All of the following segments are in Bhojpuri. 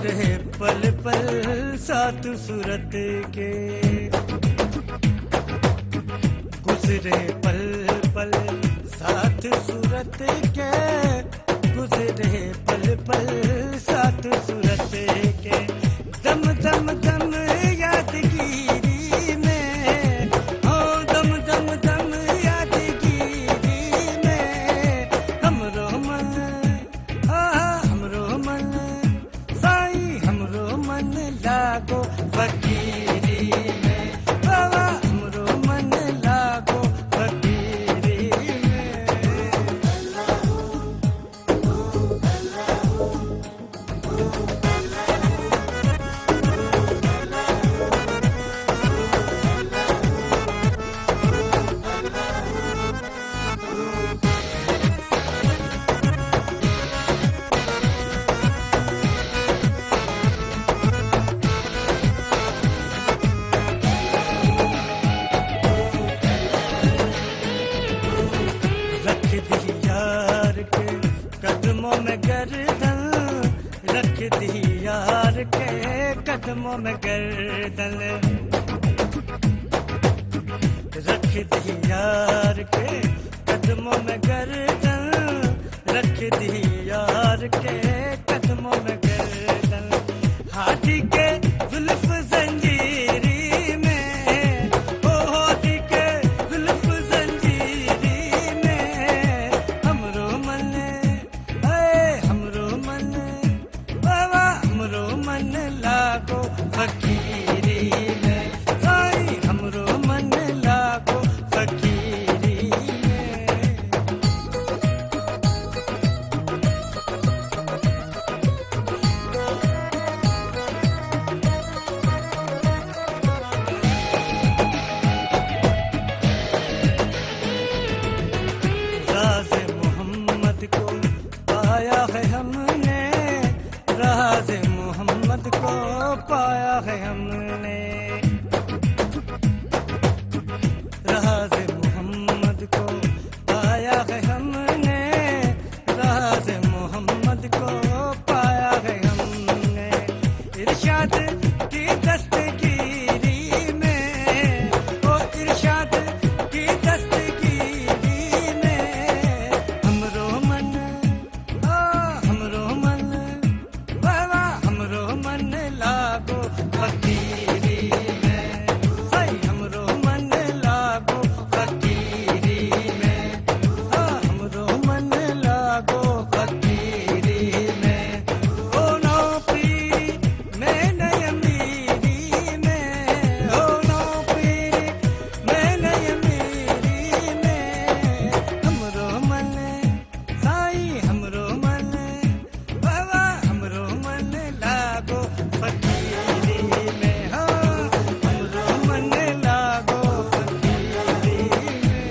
गुजरे पल पल साथ सूरत के, गुजरे पल पल साथ सूरत के, गुजरे पल पल साथ सूरत के। दम दम दम यादगिरी में, हो दम दम दम यादगिरी में, हमरो मन हमरो मन साई हमरो मन लागो फकीरी में, बाबा हमरो मन लागो फकीरी में। रख दी यार के कदमों में गर्दन, रख दी यार के कदमों में गर्दन, रख दी यार के कदमों में गर्दन, रख दी यार के कदमों में गर्दन। हाथी के जुल्फ जंजीरी में, ओ हाथी के जुल्फ जंजीरी में, हमरो मन हमरो मन बाबा हमरो मन लागो फकीरी में, साई हमरो मन लागो फकीरी में। राज़े मोहम्मद को पाया है हमने, राज़े मोहम्मद को पाया है हमने, राज़े मोहम्मद को पाया है हमने, राज़े मोहम्मद को पाया है हमने। इरशाद की दस्तगीरी में, ओ इरशाद की दस्तगीरी में, हमरो मन हमरो मन बाबा हमरो मन लागो फकीरी में, साई हमरो मन लागो फकीरी में, हमरो मन लागो फकीरी में। ओ नो पीरी मैं नय मीरी में, ओ नो पीरी मैं नय मीरी में, हमरो मन साई हमरो मन बाबा हमरो मन लागो फकीरी में, हमरो मन लागो फकीरी में।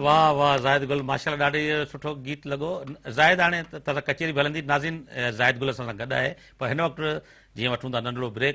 वाह वाह ज़ाहिद गुल, माशाल्लाह ॾाढी सुठो गीत लॻो। ज़ाहिद हाणे त कचेरी हलंदी, नाज़रीन ज़ाहिद गुल सां गॾु आहे, पर हिन वक़्तु जीअं वठूं था नंढिड़ो ब्रेक।